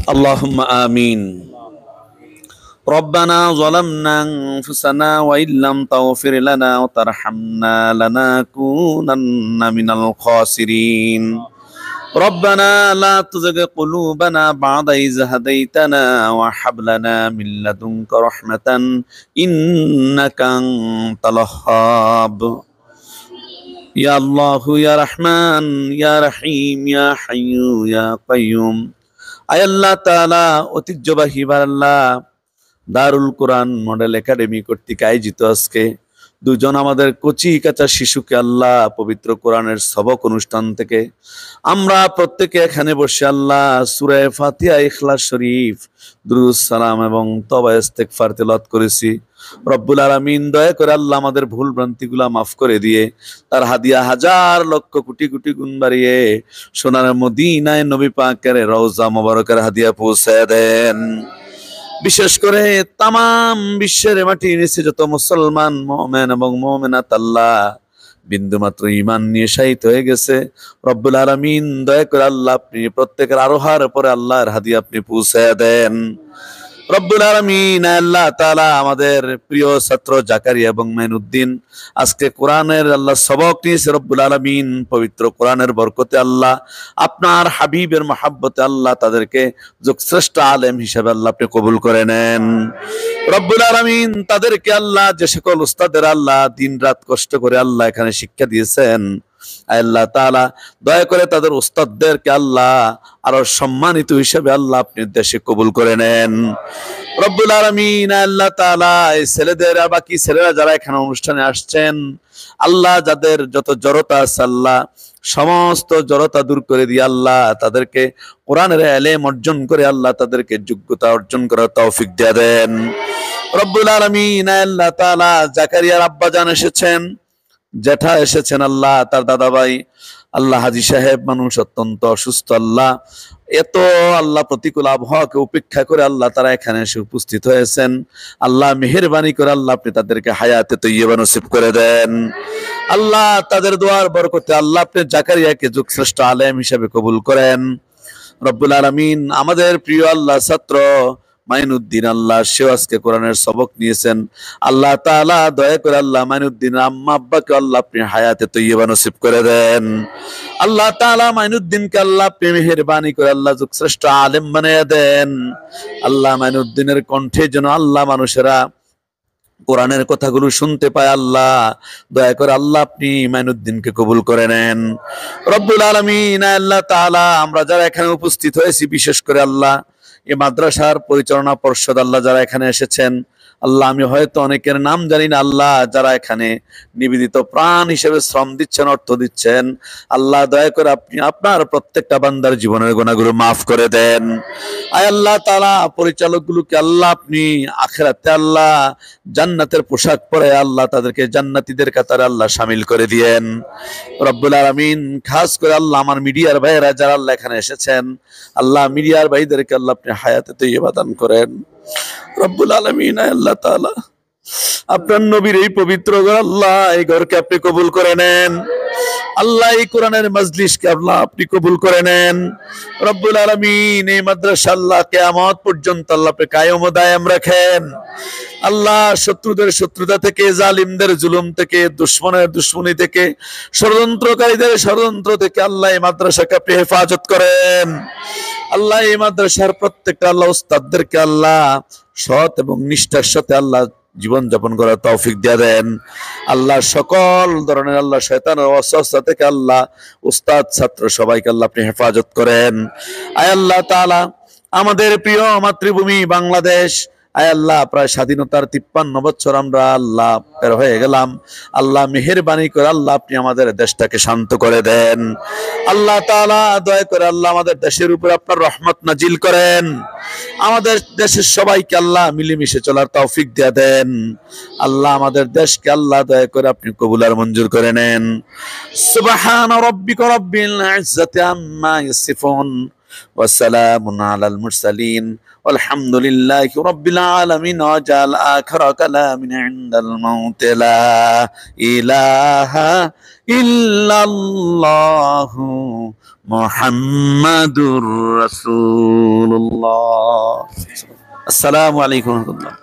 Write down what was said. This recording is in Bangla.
اللهم آمين. ربنا ظلمنا أنفسنا وإن لم تغفر لنا وترحمنا لنكونن من الخاسرين. ربنا لا تزغ قلوبنا بعد إذ هديتنا وهب لنا من لدنك رحمة إنك أنت الوهاب. يا الله يا رحمن يا رحيم يا حي يا قيوم. আয় আল্লাহ তাআলা, ঐতিহ্যবাহী বারাল্লাহ দারুল কোরআন মডেল একাডেমি কর্তৃক আয়োজিত আজকে দুজন আমাদের কচি কাঁচা শিশুকে আল্লাহ পবিত্র কোরআনের সবক অনুষ্ঠান থেকে আমরা প্রত্যেকে এখানে বসে আল্লাহ সূরা ফাতিহা, ইখলাস শরীফ, দুরূদ সালাম এবং তওবা ইস্তেগফার তেলাওয়াত করেছি। রব্বুল আলামিন দয়া করে আল্লাহ আমাদের ভুল ভ্রান্তিগুলা মাফ করে দিয়ে তার হাদিয়া হাজার লক্ষ কোটি কোটি গুণ বাড়িয়ে সোনার মদিনায় নবী পাকের রওজা মোবারকের হাদিয়া পৌঁছায় দেন। বিশেষ করে তামাম বিশ্বের মাটির নিচে যত মুসলমান মুমিন এবং মুমিনাত আল্লাহ বিন্দু মাত্র ঈমান নিয়ে শাহিদ হয়ে গেছে, রব্বুল আলামিন দয়া করে আল্লাহ আপনি প্রত্যেকের আরোহার পরে আল্লাহর হাদিয়া আপনি পৌঁছায় দেন। রব্বুল আলামিন আল্লাহ তাআলা আমাদের প্রিয় ছাত্র জাকারিয়া এবং মাইনুদ্দিন আজকে কোরআনের আল্লাহ সবক নিয়েছে। রব্বুল আলামিন পবিত্র কোরআনের বরকতে আল্লাহ আপনার হাবিবের মহাব্বতে আল্লাহ তাদেরকে যুগশ্রেষ্ঠ আলেম হিসেবে আল্লাহ আপনি কবুল করে নেন। রব্বুল আলামিন তাদেরকে আল্লাহ যে সকল উস্তাদের আল্লাহ দিন রাত কষ্ট করে আল্লাহ এখানে শিক্ষা দিয়েছেন, আল্লাহ তাআলা দয়া করে তাদের উস্তাদদেরকে আল্লাহ আরো সম্মানিত হিসেবে আল্লাহ আপনি দেশে কবুল করে নেন। রব্বুল আলামিন আল্লাহ তাআলা এই ছেলেদের বাকি ছেলেরা যারা এখানে অনুষ্ঠানে আসছেন আল্লাহ যাদের যত জড়তা আছে আল্লাহ সমস্ত জড়তা দূর করে দিয়ে আল্লাহ তাদেরকে কোরআনের ইলম অর্জন করে আল্লাহ তাদেরকে যোগ্যতা অর্জন করার তৌফিক দিয়ে দেন। রব্বুল আলামিন আল্লাহ তাআলা জাকারিয়ার আব্বাজান এসেছেন, জেঠা এসেছেন, আল্লাহ তার দাদা ভাই আল্লাহ হাজী সাহেব মানুষ অত্যন্ত অসুস্থ, আল্লাহ এত আল্লাহ প্রতিকূল আবহাওয়াকে উপেক্ষা করে আল্লাহ তারা এখানে এসে উপস্থিত হয়েছেন। আল্লাহ মেহেরবানি করে আল্লাহ আপনি তাদেরকে হায়াতে তৈয়বা নসিব করে দেন। আল্লাহ তাদের দোয়ার বরকতে আল্লাহ আপনি জাকারিয়াকে যুগশ্রেষ্ঠ আলেম হিসেবে কবুল করেন। রব্বুল আলামিন আমাদের প্রিয় আল্লাহ ছাত্র মাইনুদ্দিন আল্লাহ সেও আজকে কোরআনের সবক নিয়েছেন, আল্লাহ তাআলা দয়া করে আল্লাহ মাইনুদ্দিন আম্মা আব্বাকে আল্লাহ আপনি হায়াতে তৈয়বা নসিব করে দেন। আল্লাহ তাআলা মাইনুদ্দিনকে আল্লাহ আপনি মেহেরবানি করে আল্লাহ যুগশ্রেষ্ঠ আলেম বানিয়ে দেন। আল্লাহ মাইনুদ্দিনের কণ্ঠে যেন আল্লাহ মানুষেরা কোরআনের কথাগুলো শুনতে পায়, আল্লাহ দয়া করে আল্লাহ আপনি মাইনুদ্দিনকে কবুল করে নেন। রব্বুল আলামিন আল্লাহ তাআলা আমরা যারা এখানে উপস্থিত হয়েছি বিশেষ করে আল্লাহ এই মাদ্রাসার পরিচালনা পর্ষদ আল্লাহ যারা এখানে এসেছেন আল্লাহ আমি হয়তো অনেকের নাম জানি না, আল্লাহ যারা এখানে নিবেদিত প্রাণ হিসেবে শ্রম দিচ্ছেন, অর্থ দিচ্ছেন, আল্লাহ দয়া করে আপনি আপনার প্রত্যেকটা বান্দার জীবনের গুনাহগুলো মাফ করে দেন। আয় আল্লাহ তাআলা পরিচালকগুলোকে আল্লাহ আপনি আখিরাতে আল্লাহ জান্নাতের পোশাক পরে আল্লাহ তাদেরকে জান্নাতীদের কাতারে আল্লাহ শামিল করে দিয়েন। রব্বুল আলামিন খাস করে আল্লাহ আমার মিডিয়ার ভাইয়েরা যারা আল্লাহ এখানে এসেছেন আল্লাহ মিডিয়ার ভাইদেরকে আল্লাহ আপনি হায়াতে তৈয়বা দান করেন। রব্বুল আলামিন আল্লাহ তাআলা আপনার নবীর এই পবিত্র ঘর আল্লাহ এই ঘরকে আপনি কবুল করে নেন। আল্লাহ এই কোরআনের মজলিসকে আল্লাহ আপনি কবুল করে নেন। রব্বুল আলামিন এই মাদ্রাসা আল্লাহ কিয়ামত পর্যন্ত আল্লাহ আপনি কায়েম ও দায়েম রাখেন। আল্লাহ শত্রুদের শত্রুতা থেকে, জালিমদের জুলুম থেকে, দুশমনের দুশমনি থেকে, ষড়যন্ত্রকারীদের ষড়যন্ত্র থেকে আল্লাহ এই মাদ্রাসাকে আপনি হেফাজত করেন। আল্লাহ এই মাদ্রাসার প্রত্যেকটা আল্লাহ উস্তাদদেরকে আল্লাহ সৎ এবং নিষ্ঠার সাথে আল্লাহ জীবন যাপন করার তৌফিক দিয়ে দেন। আল্লাহ সকল ধরনের আল্লাহ শয়তানের ওয়াসওয়াসা থেকে আল্লাহ উস্তাদ ছাত্র সবাইকে আল্লাহ আপনি হেফাজত করেন। আয় আল্লাহ তাআলা আমাদের প্রিয় মাতৃভূমি বাংলাদেশ, আয় আল্লাহ প্রায় স্বাধীনতার 53 বছর আমরা আল্লাহ বের হয়ে গেলাম, আল্লাহ মেহেরবানি করে আল্লাহ আপনি আমাদের দেশটাকে শান্ত করে দেন। আল্লাহ তাআলা দয়া করে আল্লাহ আমাদের দেশের উপর আপনার রহমত নাজিল করেন। আমাদের দেশের সবাইকে আল্লাহ মিলেমিশে চলার তৌফিক দিয়ে দেন। আল্লাহ আমাদের দেশকে আল্লাহ দয়া করে আপনি কবুল আর মঞ্জুর করে নেন। সুবহান রাব্বিকা রাব্বিল ইজ্জাতি আম্মা ইয়াসিফুন ওয়া সালামুন আলাল মুরসালিন আলহামদুলিল্লাহি রাব্বিল আলামিন ওয়া জাল আখিরা কালামিন ইনদাল মাউত লা ইলাহা ইল্লাল্লাহু মুহাম্মাদুর রাসূলুল্লাহ। আসসালামু আলাইকুম ওয়া রাহমাতুল্লাহ।